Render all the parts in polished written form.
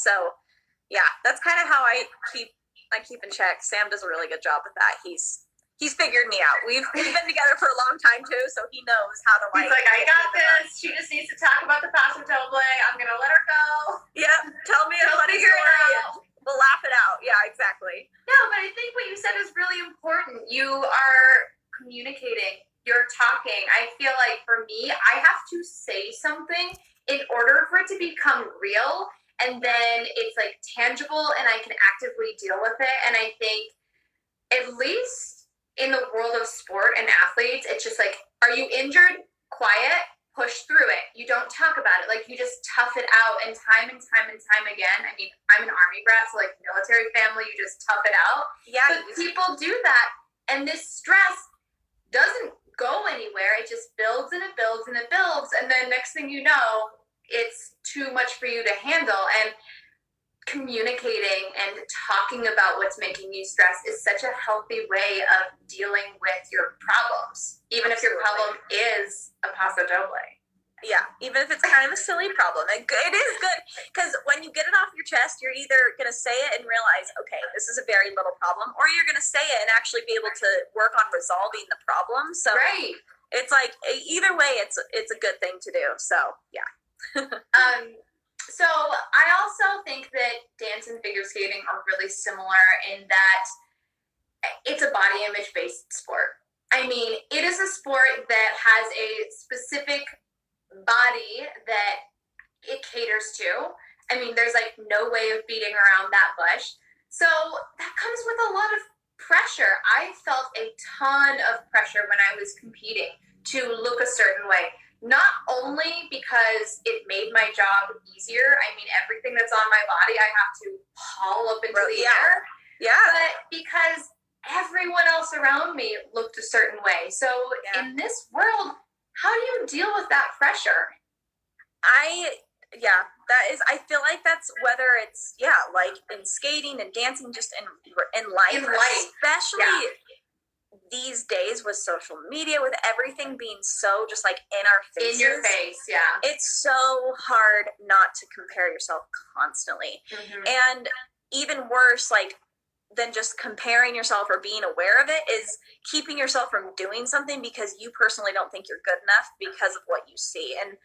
So yeah, that's kind of how I keep in check. Sam does a really good job with that. He's figured me out. We've been together for a long time too, so he knows how to He's like, I got this. She just needs to talk about the paso doble. I'm gonna let her go. Yeah, tell me a funny story. We'll laugh it out. Yeah, exactly. No, but I think what you said is really important. You are communicating. You're talking. I feel like for me, I have to say something in order for it to become real, and then it's like tangible, and I can actively deal with it. And I think, at least in the world of sport and athletes, it's just like, are you injured? Quiet. Push through it. You don't talk about it. Like, you just tough it out, and time again. I mean, I'm an Army brat, so like military family, you just tough it out. Yeah. But people do that, and this stress doesn't go anywhere. It just builds and it builds and it builds, and then next thing you know, it's too much for you to handle. And communicating and talking about what's making you stress is such a healthy way of dealing with your problems, even if your problem is a paso doble. Yeah, even if it's kind of a silly problem. It is good, because when you get it off your chest, you're either going to say it and realize, okay, this is a very little problem, or you're going to say it and actually be able to work on resolving the problem. So right. It's like, either way, it's a good thing to do. So yeah. So I also think that dance and figure skating are really similar in that it's a body image based sport. I mean, it is a sport that has a specific body that it caters to. I mean, there's like no way of beating around that bush. So that comes with a lot of pressure. I felt a ton of pressure when I was competing to look a certain way. Not only because it made my job easier, I mean, everything that's on my body, I have to haul up into the air. Yeah. But because everyone else around me looked a certain way. So in this world, how do you deal with that pressure? I feel like that's whether it's, like in skating and dancing, just in life. Especially these days with social media, with everything being so just like in our faces. In your face, yeah. It's so hard not to compare yourself constantly. Mm-hmm. And even worse, like, than just comparing yourself or being aware of it, is keeping yourself from doing something because you personally don't think you're good enough because of what you see. And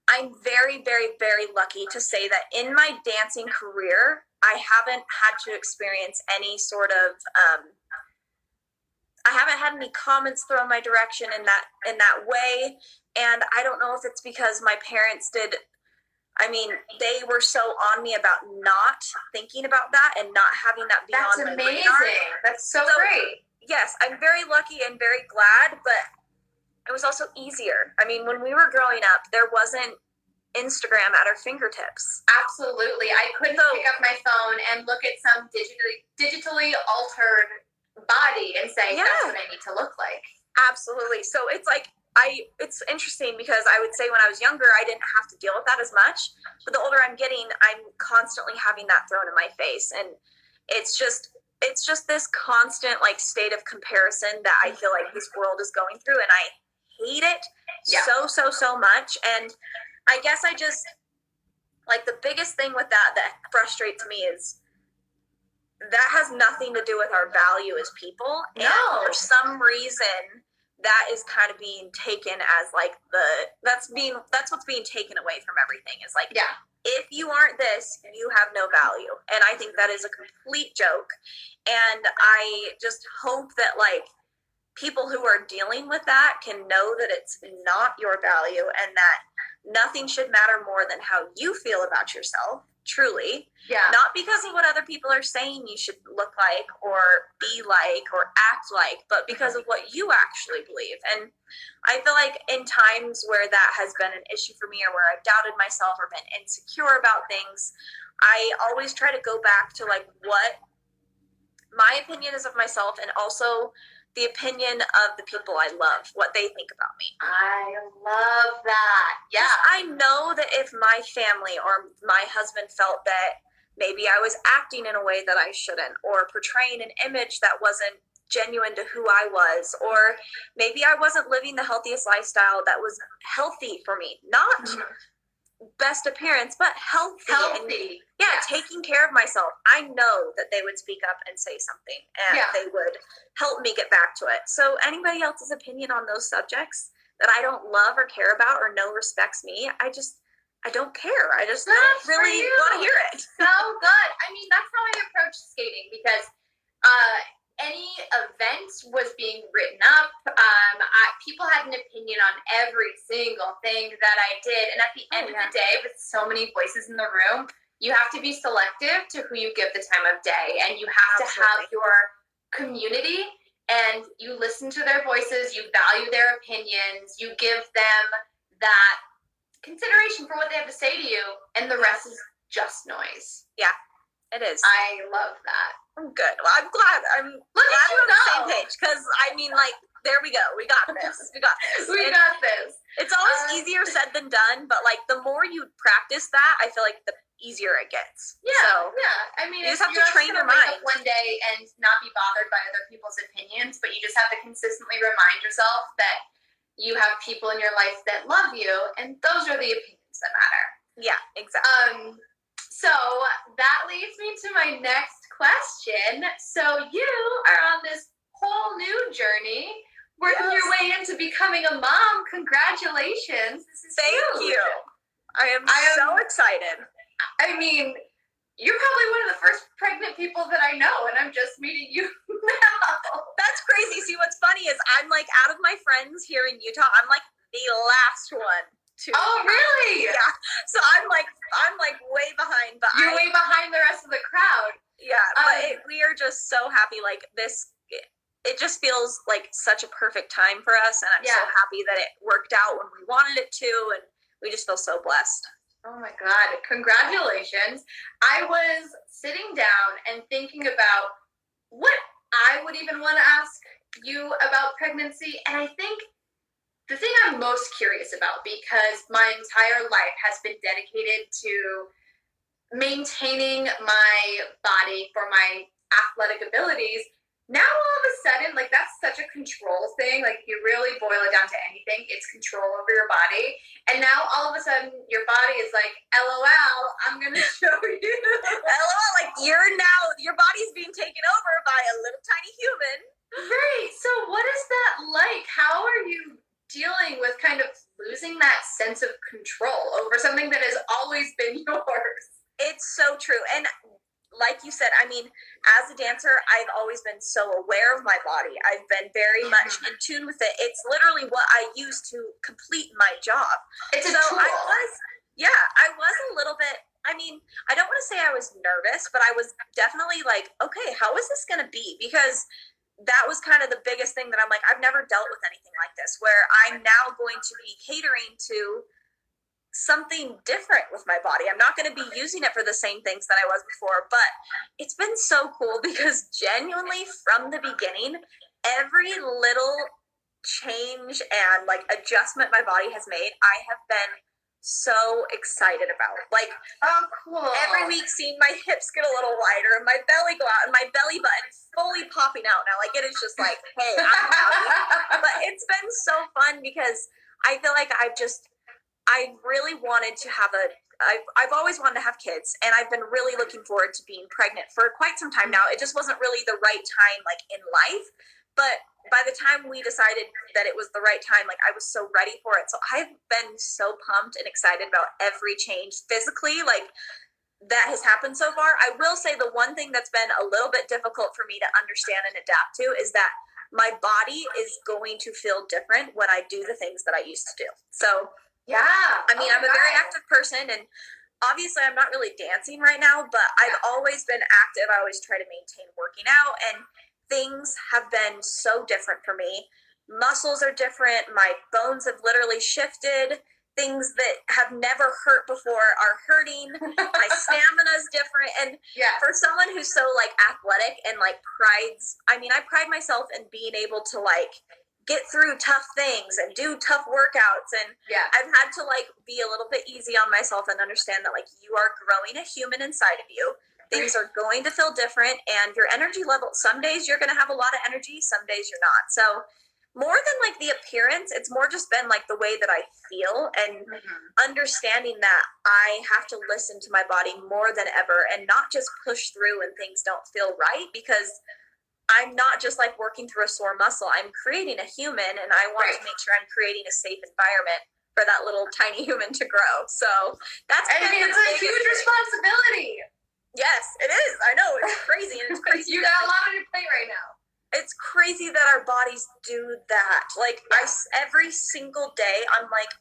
I'm very, very, very lucky to say that in my dancing career, I haven't had to experience any sort of, I haven't had any comments thrown my direction in that way. And I don't know if it's because my parents they were so on me about not thinking about that and not having that be on my radar. That's amazing. That's so great. Yes, I'm very lucky and very glad, but it was also easier. I mean, when we were growing up, there wasn't Instagram at our fingertips. Absolutely. I couldn't pick up my phone and look at some digitally altered body and say, that's what I need to look like. Absolutely. So it's like, it's interesting because I would say when I was younger, I didn't have to deal with that as much. But the older I'm getting, I'm constantly having that thrown in my face. And it's just this constant like state of comparison that I feel like this world is going through. And I hate it so much. And I guess I just, like, the biggest thing with that frustrates me is that has nothing to do with our value as people. No. And for some reason, that is kind of being taken as like that's what's being taken away from everything, is like, if you aren't this, you have no value. And I think that is a complete joke. And I just hope that like people who are dealing with that can know that it's not your value and that nothing should matter more than how you feel about yourself, truly. Yeah. Not because of what other people are saying you should look like or be like or act like, but because of what you actually believe. And I feel like in times where that has been an issue for me, or where I've doubted myself or been insecure about things, I always try to go back to like what my opinion is of myself, and also the opinion of the people I love, what they think about me. I love that. Yeah. I know that if my family or my husband felt that maybe I was acting in a way that I shouldn't, or portraying an image that wasn't genuine to who I was, or maybe I wasn't living the healthiest lifestyle that was healthy for me, not best appearance, but healthy. Healthy. And, yeah, taking care of myself. I know that they would speak up and say something, and they would help me get back to it. So anybody else's opinion on those subjects that I don't love or care about or know respects me, I don't care. I just don't really want to hear it. So good. I mean, that's how I approach skating, because any event was being written up. People had an opinion on every single thing that I did. And at the end of the day, with so many voices in the room, you have to be selective to who you give the time of day. And you have to have your community, and you listen to their voices, you value their opinions, you give them that consideration for what they have to say to you, and the rest is just noise. Yeah, it is. I love that. I'm good. Well, I'm glad. I'm glad we're on the same page, because I mean, like, there we go. We got this. We got this. Got this. It's always easier said than done, but like the more you practice that, I feel like the easier it gets. Yeah. So, I mean, you just have to train your mind one day and not be bothered by other people's opinions, but you just have to consistently remind yourself that you have people in your life that love you, and those are the opinions that matter. Yeah, exactly. So that leads me to my next question. So you are on this whole new journey, working your way into becoming a mom. Congratulations. This is Thank you. I am so excited. I mean, you're probably one of the first pregnant people that I know, and I'm just meeting you now. That's crazy. See, what's funny is I'm like, out of my friends here in Utah, I'm like the last one to. Oh, really? Yeah. So I'm like way behind, but you're way behind the rest of the crowd. Yeah, but we are just so happy. Like this, it just feels like such a perfect time for us, and I'm so happy that it worked out when we wanted it to, and we just feel so blessed. Oh my God, congratulations. I was sitting down and thinking about what I would even want to ask you about pregnancy, and I think the thing I'm most curious about, because my entire life has been dedicated to maintaining my body for my athletic abilities, now all of a sudden, like, that's such a control thing. Like, you really boil it down to anything, it's control over your body. And now all of a sudden your body is like, LOL, I'm gonna show you. LOL, like, your body's being taken over by a little tiny human. Right. So what is that like? How are you dealing with kind of losing that sense of control over something that has always been yours? It's so true. And like you said, I mean, as a dancer, I've always been so aware of my body. I've been very much in tune with it. It's literally what I use to complete my job. It's a tool. I was a little bit, I mean, I don't want to say I was nervous, but I was definitely like, okay, how is this going to be? Because that was kind of the biggest thing that I'm like, I've never dealt with anything like this, where I'm now going to be catering to something different with my body. I'm not going to be using it for the same things that I was before, but it's been so cool because genuinely from the beginning, every little change and like adjustment my body has made, I have been so excited about. Like, oh, cool. Every week seeing my hips get a little wider and my belly go out and my belly button fully popping out now. Like, it is just like, hey, I'm happy. But it's been so fun because I feel like I really wanted to have I've always wanted to have kids, and I've been really looking forward to being pregnant for quite some time now. It just wasn't really the right time, like, in life, but by the time we decided that it was the right time, like, I was so ready for it. So I've been so pumped and excited about every change physically, like, that has happened so far. I will say the one thing that's been a little bit difficult for me to understand and adapt to is that my body is going to feel different when I do the things that I used to do. So yeah. I mean, I'm a very active person, and obviously I'm not really dancing right now, but I've always been active. I always try to maintain working out, and things have been so different for me. Muscles are different. My bones have literally shifted. Things that have never hurt before are hurting. My stamina is different. And for someone who's so, like, athletic and, like, I pride myself in being able to, like, get through tough things and do tough workouts, and I've had to, like, be a little bit easy on myself and understand that, like, you are growing a human inside of you. Things are going to feel different, and your energy level, some days you're going to have a lot of energy, some days you're not. So more than like the appearance, it's more just been like the way that I feel and understanding that I have to listen to my body more than ever and not just push through when things don't feel right, because I'm not just like working through a sore muscle. I'm creating a human, and I want to make sure I'm creating a safe environment for that little tiny human to grow. So that's I mean, it's a huge responsibility. Yes, it is. I know, it's crazy, and it's crazy. You got a lot on your plate right now. It's crazy that our bodies do that. Like, every single day, I'm like,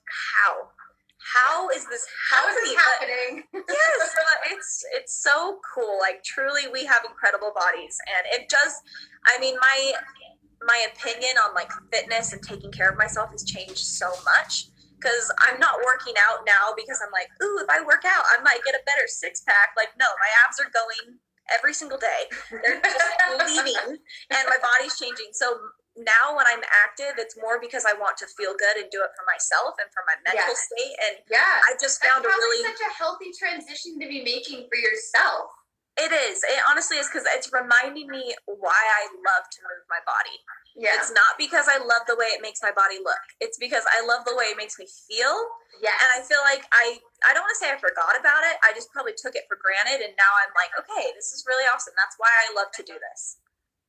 how is this happening? Yes, but it's so cool. Like, truly, we have incredible bodies, and it does. I mean, my opinion on like fitness and taking care of myself has changed so much, because I'm not working out now because I'm like, ooh, if I work out, I might get a better six pack. Like, no, my abs are going every single day. They're just leaving, and my body's changing. So now when I'm active, it's more because I want to feel good and do it for myself and for my mental state. And I just found such a healthy transition to be making for yourself. It is. It honestly is, because it's reminding me why I love to move my body. Yeah. It's not because I love the way it makes my body look. It's because I love the way it makes me feel. Yeah. And I feel like I don't want to say I forgot about it. I just probably took it for granted. And now I'm like, okay, this is really awesome. That's why I love to do this.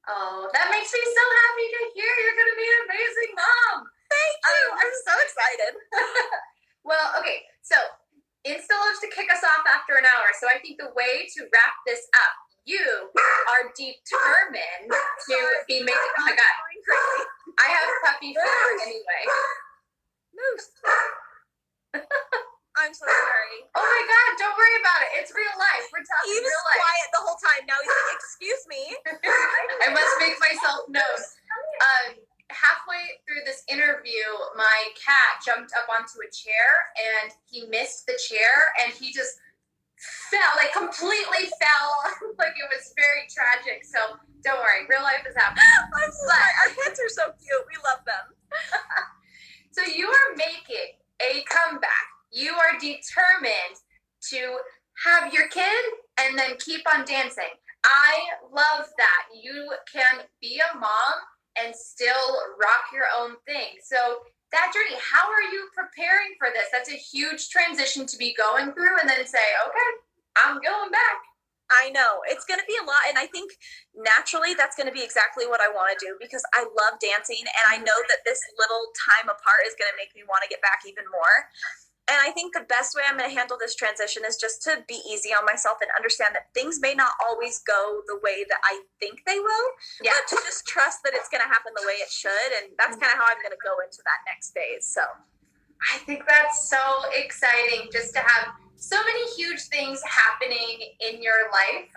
Oh, that makes me so happy to hear. You're going to be an amazing mom. Thank you. I'm so excited. Well, okay. So Insta loves to kick us off after an hour. So I think the way to wrap this up, you are determined to be making. Oh my God. I have puppy fever anyway. Moose. I'm so sorry. Oh my God, don't worry about it. It's real life. We're talking real life. He was quiet the whole time. Now he's like, excuse me. I must make myself known. Halfway through this interview, my cat jumped up onto a chair and he missed the chair and he just fell, like completely fell. Like, it was very tragic. So don't worry, real life is happening. I'm sorry. Our pets are so cute. We love them. So you are making a comeback. You are determined to have your kid and then keep on dancing. I love that. You can be a mom and still rock your own thing. So that journey, how are you preparing for this? That's a huge transition to be going through, and then say, okay, I'm going back. I know. It's going to be a lot, and I think naturally that's going to be exactly what I want to do, because I love dancing, and I know that this little time apart is going to make me want to get back even more. And I think the best way I'm going to handle this transition is just to be easy on myself and understand that things may not always go the way that I think they will, but to just trust that it's going to happen the way it should. And that's kind of how I'm going to go into that next phase. So I think that's so exciting, just to have so many huge things happening in your life.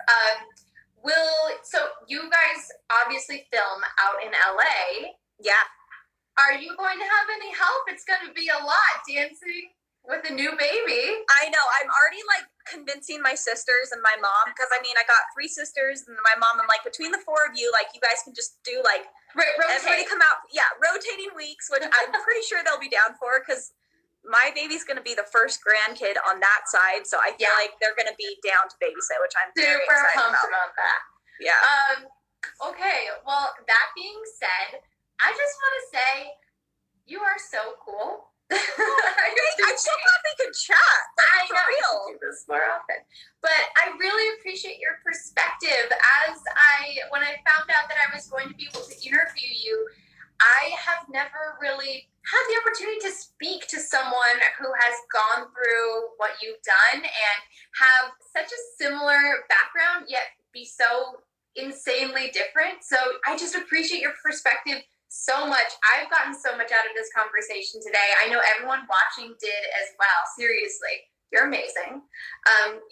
So you guys obviously film out in LA. Yeah. Are you going to have any help? It's going to be a lot dancing with a new baby. I know. I'm already like convincing my sisters and my mom, because I mean, I got 3 sisters and my mom. I'm like, between the 4 of you, like, you guys can just do like everybody come out. Yeah, rotating weeks, which I'm pretty sure they'll be down for, because my baby's going to be the first grandkid on that side. So I feel like they're going to be down to babysit, which I'm very excited about that. Yeah. Okay. Well, that being said, I just want to say you are so cool. I'm so glad we can chat. I know. For real. We do this more often. But I really appreciate your perspective. When I found out that I was going to be able to interview you, I have never really had the opportunity to speak to someone who has gone through what you've done and have such a similar background, yet be so insanely different. So I just appreciate your perspective so much. I've gotten so much out of this conversation today. I know everyone watching did as well. Seriously, you're amazing.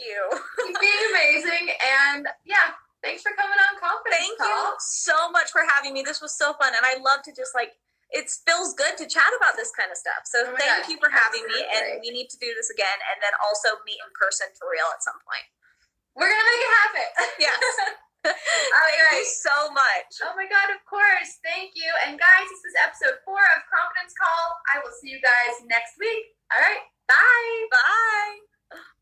You're being amazing. And yeah, thanks for coming on Confidence Thank you so much for having me. This was so fun. And I love to just like, it feels good to chat about this kind of stuff. So thank you for having me. And we need to do this again. And then also meet in person for real at some point. We're going to make it happen. Yes. Thank you so much. Oh my God, of course. Thank you. And guys, this is episode 4 of Confidence Call. I will see you guys next week. All right. Bye. Bye.